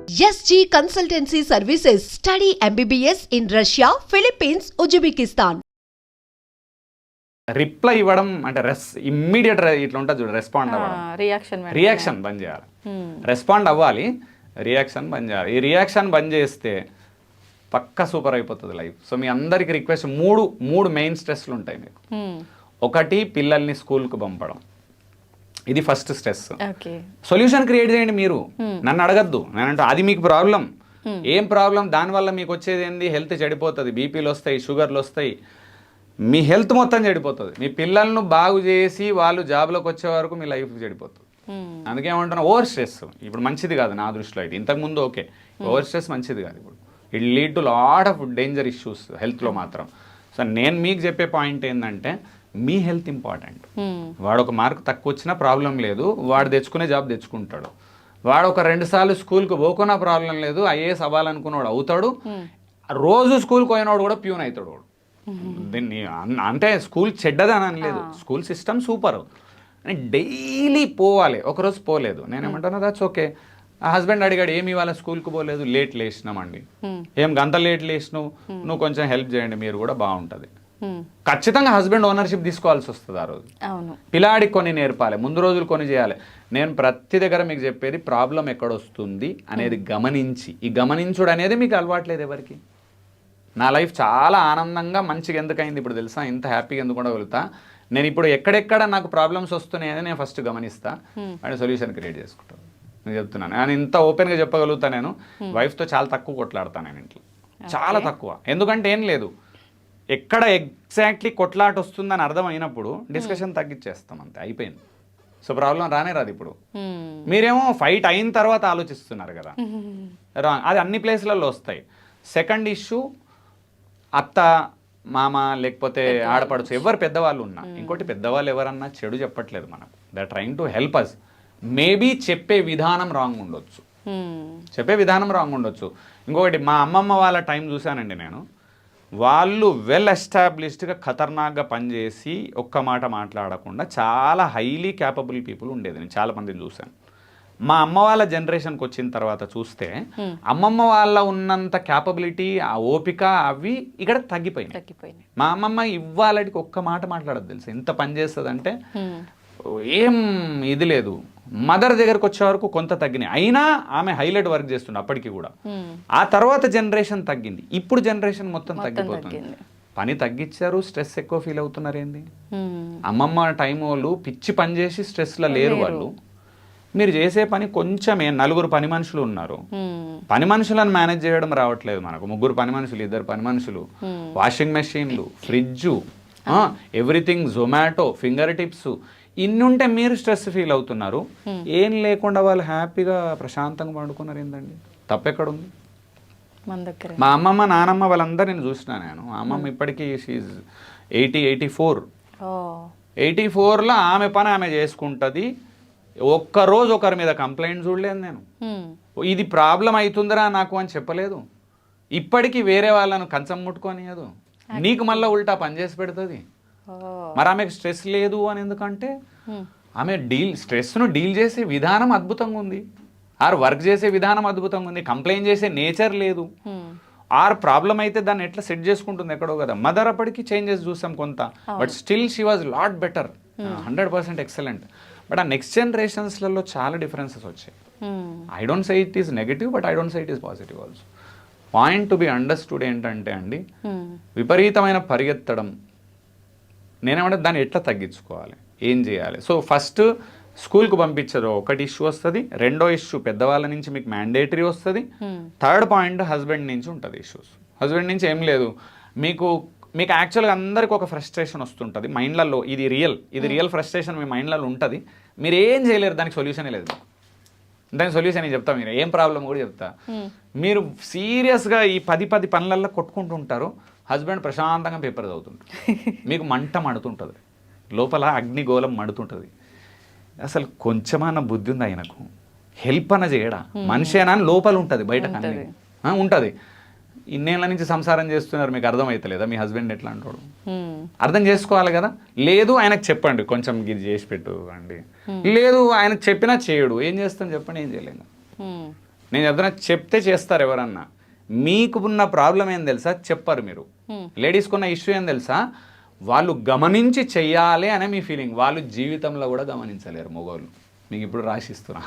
SG Consultancy Services. Study MBBS in Russia, Philippines, Uzbekistan. Reply ఇవ్వడం అంటే immediate ఇట్లా ఉంటుంది చూడు, రెస్పాండ్ అవ్వడం, రియాక్షన్ బంద్ చేయాలి. రెస్పాండ్ అవ్వాలి, రియాక్షన్ బంద్ చేయాలి. ఈ రియాక్షన్ బంద్ చేస్తే పక్కా సూపర్ అయిపోతుంది లైఫ్. సో మీ అందరికి రిక్వెస్ట్, మూడు మెయిన్ స్ట్రెస్లు ఉంటాయి మీకు. ఒకటి, పిల్లల్ని స్కూల్కి పంపడం, ఇది ఫస్ట్ స్ట్రెస్. సొల్యూషన్ క్రియేట్ చేయండి మీరు, నన్ను అడగద్దు. నేనంటే అది మీకు ప్రాబ్లం, ఏం ప్రాబ్లం, దానివల్ల మీకు వచ్చేది ఏంది, హెల్త్ చెడిపోతుంది, బీపీలు వస్తాయి, షుగర్లు వస్తాయి, మీ హెల్త్ మొత్తం చెడిపోతుంది. మీ పిల్లలను బాగు చేసి వాళ్ళు జాబ్లోకి వచ్చే వరకు మీ లైఫ్ చెడిపోతుంది. అందుకేమంటున్నా, ఓవర్ స్ట్రెస్ ఇప్పుడు మంచిది కాదు నా దృష్టిలో. అయితే ఇంతకుముందు ఓకే, ఓవర్ స్ట్రెస్ మంచిది కాదు. ఇప్పుడు it lead to lot of danger issues హెల్త్లో మాత్రం. సో నేను మీకు చెప్పే పాయింట్ ఏంటంటే, మీ హెల్త్ ఇంపార్టెంట్. వాడు ఒక మార్క్ తక్కువ వచ్చినా ప్రాబ్లం లేదు, వాడు తెచ్చుకునే జాబ్ తెచ్చుకుంటాడు. వాడు ఒక 2 సార్లు స్కూల్కి పోకున్నా ప్రాబ్లం లేదు, ఐఏఎస్ అవ్వాలనుకున్నాడు అవుతాడు. రోజు స్కూల్కి పోయినవాడు కూడా ప్యూన్ అవుతాడు. వాడు దీన్ని అంటే స్కూల్ చెడ్డదని లేదు, స్కూల్ సిస్టమ్ సూపర్, డైలీ పోవాలి. ఒకరోజు పోలేదు, నేనేమంటాను దట్స్ ఓకే. ఆ హస్బెండ్ అడిగాడు, ఏమి ఇవాళ స్కూల్కి పోలేదు, లేట్ లేచినామండి. ఏం గంట లేట్ లేచినావు, నువ్వు కొంచెం హెల్ప్ చేయండి, మీరు కూడా బాగుంటుంది. ఖచ్చితంగా హస్బెండ్ ఓనర్షిప్ తీసుకోవాల్సి వస్తుంది ఆ రోజు. పిల్లాడికి కొన్ని నేర్పాలి, ముందు రోజులు కొన్ని చేయాలి. నేను ప్రతి దగ్గర మీకు చెప్పేది, ప్రాబ్లం ఎక్కడొస్తుంది అనేది గమనించి, ఈ గమనించుడు అనేది మీకు అలవాట్లేదు ఎవరికి. నా లైఫ్ చాలా ఆనందంగా మంచిగా ఎందుకైంది ఇప్పుడు తెలుసా, ఇంత హ్యాపీగా ఎందుకు ఉండగలుగుతా. నేను ఇప్పుడు ఎక్కడెక్కడ నాకు ప్రాబ్లమ్స్ వస్తున్నాయని నేను ఫస్ట్ గమనిస్తా అండ్ సొల్యూషన్ క్రియేట్ చేసుకుంటాను. నేను చెప్తున్నాను, నేను ఇంత ఓపెన్గా చెప్పగలుగుతా. నేను వైఫ్తో చాలా తక్కువ కొట్లాడతాను నేను ఇంట్లో, చాలా తక్కువ. ఎందుకంటే ఏం లేదు, ఎక్కడ ఎగ్జాక్ట్లీ కొట్లాట వస్తుందని అర్థమైనప్పుడు డిస్కషన్ తగ్గించేస్తాం, అంతే, అయిపోయింది. సో ప్రాబ్లం రానే రాదు. ఇప్పుడు మీరేమో ఫైట్ అయిన తర్వాత ఆలోచిస్తున్నారు కదా, అది అన్ని ప్లేస్లలో వస్తాయి. సెకండ్ ఇష్యూ, అత్త మామ లేకపోతే ఆడపడుచు ఎవరు పెద్దవాళ్ళు ఉన్నా, ఇంకోటి పెద్దవాళ్ళు ఎవరన్నా చెడు చెప్పట్లేదు మనకు, they are trying to help us. Maybe చెప్పే విధానం రాంగ్ ఉండొచ్చు, ఇంకొకటి, మా అమ్మమ్మ వాళ్ళ టైం చూశానండి నేను, వాళ్ళు వెల్ ఎస్టాబ్లిష్డ్గా ఖతర్నాక్గా పనిచేసి ఒక్క మాట మాట్లాడకుండా చాలా హైలీ క్యాపబుల్ పీపుల్ ఉండేది. నేను చాలా మందిని చూశాను. మా అమ్మ వాళ్ళ జనరేషన్కి వచ్చిన తర్వాత చూస్తే, అమ్మమ్మ వాళ్ళ ఉన్నంత క్యాపబిలిటీ, ఆ ఓపిక అవి ఇక్కడ తగ్గిపోయినాయి. మా అమ్మమ్మ ఇవ్వాలటికి ఒక్క మాట మాట్లాడదు తెలుసు, ఎంత పని చేస్తుంది అంటే ఏం ఇది లేదు. మదర్ దగ్గరకు వచ్చే వరకు కొంత తగ్గినాయి, అయినా ఆమె హైలైట్ వర్క్ చేస్తుండే అప్పటికి కూడా. ఆ తర్వాత జనరేషన్ తగ్గింది, ఇప్పుడు జనరేషన్ మొత్తం తగ్గిపోతుంది. పని తగ్గించారు, స్ట్రెస్ ఎక్కువ ఫీల్ అవుతున్నారు. ఏంది, అమ్మమ్మ టైం వాళ్ళు పిచ్చి పని చేసి స్ట్రెస్లో లేరు వాళ్ళు. మీరు చేసే పని కొంచెమే, 4 పని మనుషులు ఉన్నారు, పని మనుషులను మేనేజ్ చేయడం రావట్లేదు మనకు. 3 పని మనుషులు, 2 పని మనుషులు, వాషింగ్ మెషిన్లు, fridge, everything, Zomato, finger tips, ఇన్ని ఉంటే మీరు స్ట్రెస్ ఫీల్ అవుతున్నారు. ఏం లేకుండా వాళ్ళు హ్యాపీగా ప్రశాంతంగా పండుకున్నారు. ఏందండి, తప్పెక్కడుంది? మా అమ్మమ్మ నానమ్మ వాళ్ళందరూ నేను చూసినా. నేను అమ్మమ్మ ఇప్పటికీ షీఈ్ 84లో ఆమె పని ఆమె చేసుకుంటుంది. ఒక్కరోజు ఒకరి మీద కంప్లైంట్ చూడలేదు నేను, ఇది ప్రాబ్లం అవుతుందిరా నాకు అని చెప్పలేదు. ఇప్పటికీ వేరే వాళ్ళను కంచం ముట్టుకోనియదు, నీకు మళ్ళీ ఉల్టా పనిచేసి పెడుతుంది. మరి ఆమెకు స్ట్రెస్ లేదు అని ఎందుకంటే, ఆమె స్ట్రెస్ను డీల్ చేసే విధానం అద్భుతంగా ఉంది, ఆర్ వర్క్ చేసే విధానం అద్భుతంగా ఉంది. కంప్లైంట్ చేసే నేచర్ లేదు. ఆర్ ప్రాబ్లం అయితే దాన్ని ఎట్లా సెట్ చేసుకుంటుంది ఎక్కడో కదా. మదర్ అప్పటికి చేంజెస్ చూసాం కొంత, but still she was lot better, 100% excellent. But ఆ నెక్స్ట్ జనరేషన్స్లలో చాలా డిఫరెన్సెస్ వచ్చాయి. I don't say it is negative, but I don't say it is positive also. Point to be understood ఏంటంటే అండి, విపరీతమైన పరిగెత్తడం, నేనేమంటే దాన్ని ఎట్లా తగ్గించుకోవాలి, ఏం చేయాలి. సో ఫస్ట్ స్కూల్కి పంపించరు, ఒకటి ఇష్యూ వస్తుంది. రెండో ఇష్యూ పెద్దవాళ్ళ నుంచి మీకు మ్యాండేటరీ వస్తుంది. థర్డ్ పాయింట్ హస్బెండ్ నుంచి ఉంటుంది ఇష్యూస్. హస్బెండ్ నుంచి ఏం లేదు, మీకు యాక్చువల్గా అందరికి ఒక ఫ్రస్ట్రేషన్ వస్తుంటుంది మైండ్లలో. ఇది రియల్ ఫ్రస్ట్రేషన్ మీ మైండ్లలో ఉంటుంది. మీరు ఏం చేయలేరు, దానికి సొల్యూషనే లేదు. దానికి సొల్యూషన్ నేను చెప్తా, మీరు ఏం ప్రాబ్లం కూడా చెప్తా. మీరు సీరియస్గా ఈ 10 పనులల్లో కొట్టుకుంటూ ఉంటారు, హస్బెండ్ ప్రశాంతంగా పేపర్ చదువుతుంటారు, మీకు మంట మడుతుంటుంది లోపల, అగ్నిగోళం మడుతుంటుంది. అసలు కొంచెమన్నా బుద్ధి ఉంది ఆయనకు, హెల్ప్ అన్న చేయడా, మనిషి అని లోపల ఉంటుంది, బయట ఉంటుంది. ఇన్నేళ్ళ నుంచి సంసారం చేస్తున్నారు, మీకు అర్థమవుతలేదా మీ హస్బెండ్ ఎట్లా అంటాడు? అర్థం చేసుకోవాలి కదా. లేదు ఆయనకు చెప్పండి, కొంచెం ఇది చేసి పెట్టు అండి. లేదు ఆయనకు చెప్పినా చేయడు, ఏం చేస్తాం చెప్పండి, ఏం చేయలేము. నేను ఏదైనా చెప్తే చేస్తారు ఎవరన్నా. మీకు ఉన్న ప్రాబ్లం ఏం తెలుసా, చెప్పరు మీరు. లేడీస్కి ఉన్న ఇష్యూ ఏం తెలుసా, వాళ్ళు గమనించి చెయ్యాలి అనే మీ ఫీలింగ్. వాళ్ళు జీవితంలో కూడా గమనించలేరు మగవాళ్ళు. మీకు ఇప్పుడు రాసిస్తున్నా,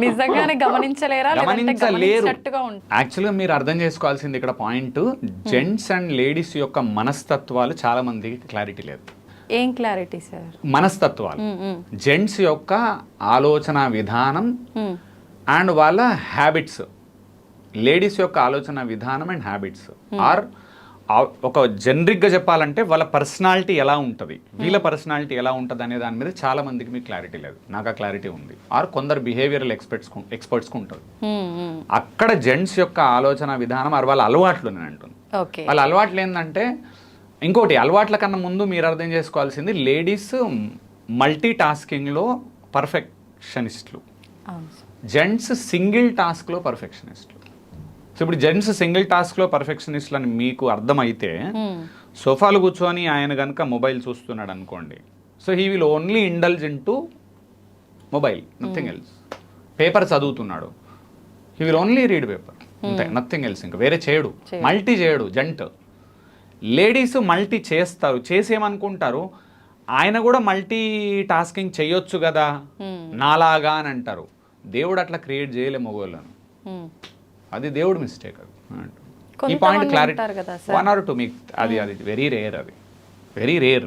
నిజంగానే గమనించలేరు. యాక్చువల్గా మీరు అర్థం చేసుకోవాల్సింది ఇక్కడ పాయింట్, జెంట్స్ అండ్ లేడీస్ యొక్క మనస్తత్వాలు చాలా మందికి క్లారిటీ లేదు. ఏం క్లారిటీ సార్? మనస్తత్వాలు, జెంట్స్ యొక్క ఆలోచన విధానం అండ్ వాళ్ళ హ్యాబిట్స్, లేడీస్ యొక్క ఆలోచన విధానం అండ్ హ్యాబిట్స్ ఆర్ ఒక జనరిక్గా చెప్పాలంటే వాళ్ళ పర్సనాలిటీ ఎలా ఉంటుంది, వీళ్ళ పర్సనాలిటీ ఎలా ఉంటుంది అనే దాని మీద చాలా మందికి మీకు క్లారిటీ లేదు. నాకు ఆ క్లారిటీ ఉంది. ఆర్ కొందరు బిహేవియరల్ ఎక్స్పర్ట్స్కి ఉంటుంది. అక్కడ జెంట్స్ యొక్క ఆలోచన విధానం ఆర్ వాళ్ళ అలవాట్లు నేను అంటుంది. వాళ్ళ అలవాట్లు ఏంటంటే, ఇంకోటి అలవాట్ల కన్నా ముందు మీరు అర్థం చేసుకోవాల్సింది, లేడీస్ మల్టీ టాస్కింగ్లో పర్ఫెక్షనిస్టులు, జెంట్స్ సింగిల్ టాస్క్లో పర్ఫెక్షనిస్టులు. సో ఇప్పుడు జెంట్స్ సింగిల్ టాస్క్లో పర్ఫెక్షనిస్టులు అని మీకు అర్థమైతే, సోఫాలు కూర్చొని ఆయన కనుక మొబైల్ చూస్తున్నాడు అనుకోండి, so he will only indulge in to mobile, nothing else. Paper చదువుతున్నాడు, he will only read paper, అంతే, నథింగ్ ఎల్స్. ఇంకా వేరే చేయడు, మల్టీ చేయడు జెంట్. లేడీస్ మల్టీ చేస్తారు, చేసేమనుకుంటారు ఆయన కూడా మల్టీ టాస్కింగ్ చేయొచ్చు కదా నాలాగా అని అంటారు. దేవుడు అట్లా క్రియేట్ చేయలే మగవాళ్ళను, అది దేవుడు మిస్టేక్. అది ఈ పాయింట్ క్లారిటీ 1 or 2 మీకు అది వెరీ రేర్, అది వెరీ రేర్.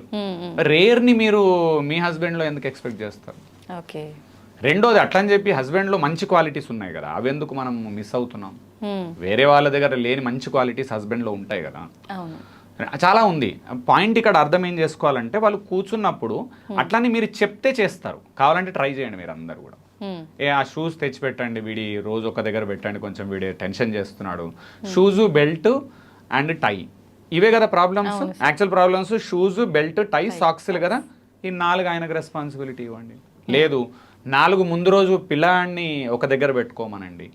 రేర్ని మీరు మీ హస్బెండ్లో ఎందుకు ఎక్స్పెక్ట్ చేస్తారు? రెండోది, అట్లా అని చెప్పి హస్బెండ్లో మంచి క్వాలిటీస్ ఉన్నాయి కదా, అవి ఎందుకు మనం మిస్ అవుతున్నాం? వేరే వాళ్ళ దగ్గర లేని మంచి క్వాలిటీస్ హస్బెండ్లో ఉంటాయి కదా, చాలా ఉంది. పాయింట్ ఇక్కడ అర్థం ఏం చేసుకోవాలంటే, వాళ్ళు కూర్చున్నప్పుడు అట్లని మీరు చెప్తే చేస్తారు. కావాలంటే ట్రై చేయండి మీరు అందరు కూడా. ఆ షూస్ తెచ్చి పెట్టండి, వీడి రోజు ఒక దగ్గర పెట్టండి, కొంచెం వీడి టెన్షన్ చేస్తున్నాడు. షూజు, బెల్ట్ అండ్ టై, ఇవే కదా problems, actual problems. Shoes, belt, tie, సాక్స్లు కదా. ఈ 4 ఆయనకు రెస్పాన్సిబిలిటీ ఇవ్వండి. లేదు, 4 ముందు రోజు పిల్లాడిని ఒక దగ్గర పెట్టుకోమనండి,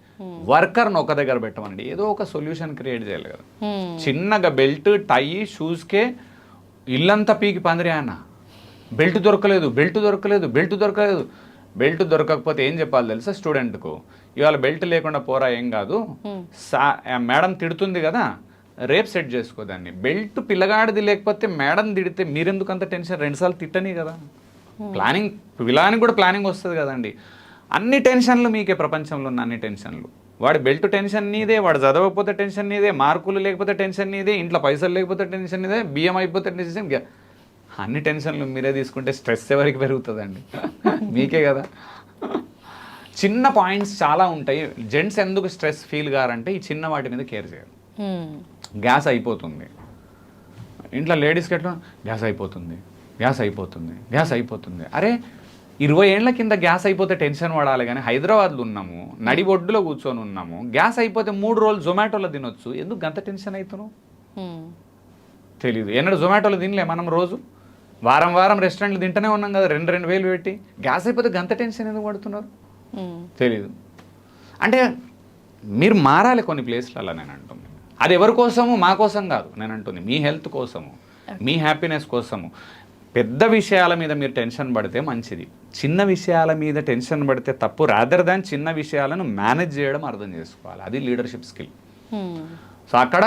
వర్కర్ని ఒక దగ్గర పెట్టమనండి, ఏదో ఒక సొల్యూషన్ క్రియేట్ చేయాలి కదా. చిన్నగా బెల్ట్, టై, షూస్కే ఇల్లంతా పీకి పందిరి అన్న, బెల్ట్ దొరకలేదు, బెల్ట్ దొరకలేదు, బెల్ట్ దొరకలేదు. బెల్ట్ దొరకకపోతే ఏం చెప్పాలి తెలుసా స్టూడెంట్కు, ఇవాళ బెల్ట్ లేకుండా పోరా ఏం కాదు, మేడం తిడుతుంది కదా, రేపు సెట్ చేసుకోదాన్ని. బెల్ట్ పిల్లగాడిది లేకపోతే మేడం తిడితే మీరెందుకు అంత టెన్షన్? 2 సార్లు తిట్టని కదా. ప్లానింగ్, పిల్లానికి కూడా ప్లానింగ్ వస్తుంది కదండి. అన్ని టెన్షన్లు మీకే, ప్రపంచంలో ఉన్న అన్ని టెన్షన్లు. వాడి బెల్ట్ టెన్షన్ నీదే, వాడు చదవకపోతే టెన్షన్ నీదే, మార్కులు లేకపోతే టెన్షన్ నీదే, ఇంట్లో పైసలు లేకపోతే టెన్షన్ నీదే, బియ్యం అయిపోతే టెన్షన్. అన్ని టెన్షన్లు మీరే తీసుకుంటే స్ట్రెస్ ఎవరికి పెరుగుతుందండి? మీకే కదా. చిన్న పాయింట్స్ చాలా ఉంటాయి. జెంట్స్ ఎందుకు స్ట్రెస్ ఫీల్ కారంటే ఈ చిన్న వాటి మీద కేర్ చేయరు. గ్యాస్ అయిపోతుంది ఇంట్లో, లేడీస్కి ఎట్లా గ్యాస్ అయిపోతుంది, గ్యాస్ అయిపోతుంది, గ్యాస్ అయిపోతుంది. అరే 20 ఏళ్ల కింద గ్యాస్ అయిపోతే టెన్షన్ పడాలి, కానీ హైదరాబాద్లో ఉన్నాము, నడి ఒడ్డులో కూర్చొని ఉన్నాము, గ్యాస్ అయిపోతే 3 రోజులు జొమాటోలో తినొచ్చు, ఎందుకు గంత టెన్షన్ అవుతున్నావు? తెలీదు. ఎన్నడూ జొమాటోలో తినలే మనం, రోజు వారం రెస్టారెంట్లు తింటూనే ఉన్నాం కదా, 2 వేలు పెట్టి. గ్యాస్ అయిపోతే గంత టెన్షన్ ఎందుకు పడుతున్నారు? తెలీదు. అంటే మీరు మారాలి కొన్ని ప్లేస్లలో. నేను అంటుంది అది ఎవరి కోసము, మా కోసం కాదు. నేను అంటుంది మీ హెల్త్ కోసము, మీ హ్యాపీనెస్ కోసము. పెద్ద విషయాల మీద మీరు టెన్షన్ పడితే మంచిది, చిన్న విషయాల మీద టెన్షన్ పడితే తప్పు. రాదర్ దాన్ చిన్న విషయాలను మేనేజ్ చేయడం అర్థం చేసుకోవాలి, అది లీడర్షిప్ స్కిల్. సో అక్కడ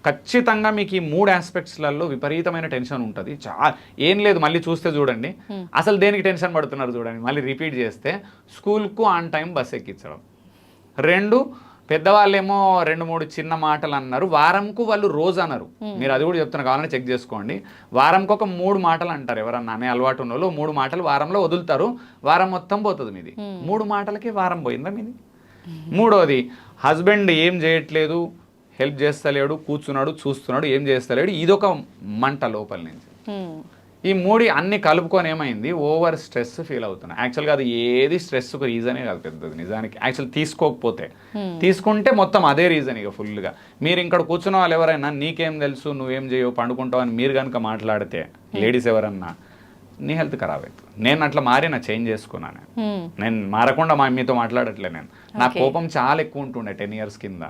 ఖచ్చితంగా మీకు ఈ 3 ఆస్పెక్ట్స్లలో విపరీతమైన టెన్షన్ ఉంటుంది. ఏం లేదు, మళ్ళీ చూస్తే చూడండి, అసలు దేనికి టెన్షన్ పడుతున్నారు చూడండి. మళ్ళీ రిపీట్ చేస్తే, స్కూల్కు ఆన్ టైం బస్ ఎక్కించడం. 2, పెద్దవాళ్ళేమో 2-3 చిన్న మాటలు అన్నారు, వారంకు వాళ్ళు రోజు అన్నారు. మీరు అది కూడా చెప్తున్నారు, కావాలని చెక్ చేసుకోండి. వారంకి ఒక 3 మాటలు అంటారు. ఎవరన్నా అనే అలవాటు ఉన్న వాళ్ళు 3 మాటలు వారంలో వదులుతారు, వారం మొత్తం పోతుంది మీది. 3 మాటలకి వారం పోయిందా మీది? 3వది, హస్బెండ్ ఏం చేయట్లేదు, హెల్ప్ చేస్తలేడు, కూర్చున్నాడు, చూస్తున్నాడు, ఏం చేస్తలేడు, ఇదొక మంట లోపల నుంచి. ఈ 3 అన్ని కలుపుకొని ఏమైంది, ఓవర్ స్ట్రెస్ ఫీల్ అవుతున్నాయి. యాక్చువల్గా అది ఏది స్ట్రెస్కు రీజనే కాదు పెద్దది నిజానికి. యాక్చువల్ తీసుకోకపోతే, తీసుకుంటే మొత్తం అదే రీజన్ ఇక ఫుల్గా. మీరు ఇక్కడ కూర్చున్న వాళ్ళు ఎవరైనా నీకేం తెలుసు, నువ్వేం చేయవు, పండుకుంటావు అని మీరు కనుక మాట్లాడితే, లేడీస్ ఎవరన్నా, నీ హెల్త్ ఖరాబ్ అవుతుంది. నేను అట్లా మారినా, చేంజ్ చేసుకున్నాను. నేను మారకుండా మీతో మాట్లాడట్లే. నేను నా కోపం చాలా ఎక్కువ ఉంటుండే 10 years కింద.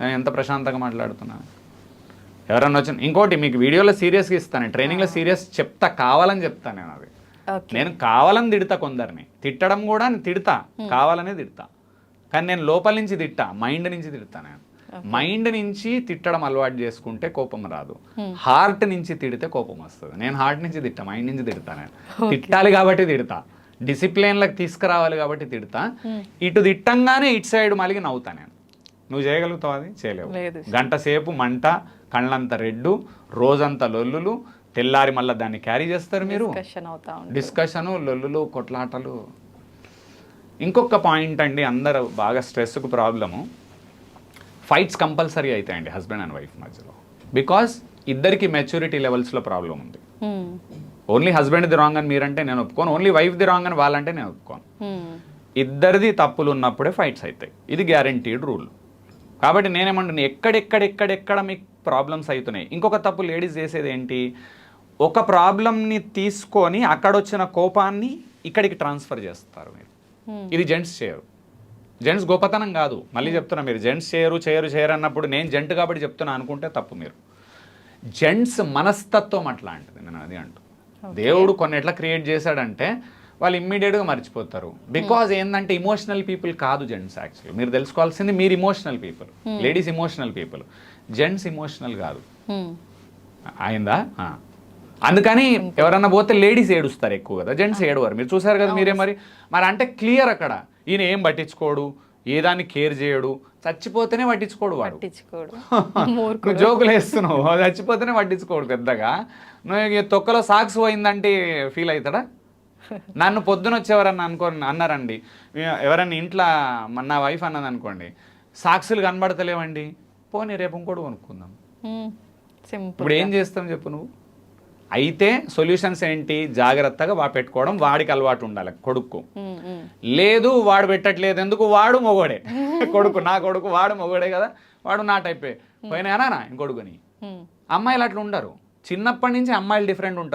నేను ఎంత ప్రశాంతంగా మాట్లాడుతున్నాను. ఎవరన్నా వచ్చి, ఇంకోటి మీకు వీడియోలో సీరియస్గా ఇస్తాను, ట్రైనింగ్లో సీరియస్ చెప్తా, కావాలని చెప్తాను నేను. అది నేను కావాలని తిడతా, కొందరిని తిట్టడం కూడా తిడతా, కావాలనే తిడతా. కానీ నేను లోపల నుంచి తిట్టా, మైండ్ నుంచి తిడతా నేను. మైండ్ నుంచి తిట్టడం అలవాటు చేసుకుంటే కోపం రాదు, హార్ట్ నుంచి తిడితే కోపం వస్తుంది. నేను హార్ట్ నుంచి తిట్టా, మైండ్ నుంచి తిడతా నేను. తిట్టాలి కాబట్టి తిడతా, డిసిప్లిన్లకు తీసుకురావాలి కాబట్టి తిడతా. ఇటు తిట్టంగానే ఇటు సైడ్ మళ్ళీ నవ్వుతా నేను. నువ్వు చేయగలుగుతావు, అది చేయలేవు. గంట సేపు మంట, కళ్ళంత రెడ్డు, రోజంతా లొల్లులు, తెల్లారి మళ్ళీ దాన్ని క్యారీ చేస్తారు మీరు. డిస్కషను, లొల్లులు, కొట్లాటలు. ఇంకొక పాయింట్ అండి, అందరూ బాగా స్ట్రెస్కు ప్రాబ్లము, ఫైట్స్ కంపల్సరీ అవుతాయండి హస్బెండ్ అండ్ వైఫ్ మధ్యలో. బికాస్ ఇద్దరికి మెచ్యూరిటీ లెవెల్స్లో ప్రాబ్లం ఉంది. ఓన్లీ హస్బెండ్ది రాంగ్ అని మీరంటే నేను ఒప్పుకోను, ఓన్లీ వైఫ్ది రాంగ్ అని వాళ్ళంటే నేను ఒప్పుకోను. ఇద్దరిది తప్పులు ఉన్నప్పుడే ఫైట్స్ అవుతాయి, ఇది గ్యారంటీడ్ రూల్. కాబట్టి నేనేమంటున్నాను, ఎక్కడెక్కడ మీకు ప్రాబ్లమ్స్ అవుతున్నాయి. ఇంకొక తప్పు లేడీస్ చేసేది ఏంటి, ఒక ప్రాబ్లమ్ని తీసుకొని అక్కడొచ్చిన కోపాన్ని ఇక్కడికి ట్రాన్స్ఫర్ చేస్తారు మీరు. ఇది జెంట్స్ చేయరు. జెంట్స్ గొప్పతనం కాదు, మళ్ళీ చెప్తున్నా, మీరు జెంట్స్ చేయరు అన్నప్పుడు నేను జెంట్ కాబట్టి చెప్తున్నా అనుకుంటే తప్పు. మీరు జెంట్స్ మనస్తత్వం అట్లాంటిది, నేను అది అంటూ. దేవుడు కొన్ని ఎట్లా క్రియేట్ చేశాడంటే వాళ్ళు ఇమ్మీడియట్గా మర్చిపోతారు. బికాజ్ ఏంటంటే ఇమోషనల్ పీపుల్ కాదు జెంట్స్. యాక్చువల్లీ మీరు తెలుసుకోవాల్సింది, మీరు emotional people, ladies emotional people, gents emotional కాదు. అయిందా? అందుకని ఎవరన్నా పోతే లేడీస్ ఏడుస్తారు ఎక్కువ కదా, జెంట్స్ ఏడవారు. మీరు చూసారు కదా మీరే. మరి అంటే క్లియర్ అక్కడ, ఈయన ఏం పట్టించుకోడు, ఏదాన్ని కేర్ చేయడు, చచ్చిపోతేనే పట్టించుకోడు వాడు. నువ్వు జోకులు వేస్తున్నావు, చచ్చిపోతేనే పట్టించుకోడు పెద్దగా. నువ్వు తొక్కలో సాక్స్ పోయిందంటే ఫీల్ అవుతాడా? నన్ను పొద్దున వచ్చేవారని అన్నారండి ఎవరన్నా ఇంట్లో, నా వైఫ్ అన్నది అనుకోండి, సాక్సులు కనబడతలేవండి, పోనీ రేపు ఇంకోటి కొనుక్కుందాం. ఇప్పుడు ఏం చేస్తాం చెప్పు నువ్వు? అయితే సొల్యూషన్స్ ఏంటి, జాగ్రత్తగా పెట్టుకోవడం, వాడికి అలవాటు ఉండాలి కొడుకు. లేదు వాడు పెట్టట్లేదు ఎందుకు, వాడు మొగోడే కొడుకు, నా కొడుకు వాడు మొగోడే కదా, వాడు నా టైపే, పోయినా ఇంకొడుకుని. అమ్మాయిలు అట్లా ఉండరు, చిన్నప్పటి నుంచి అమ్మాయిలు డిఫరెంట్ ఉంటారు.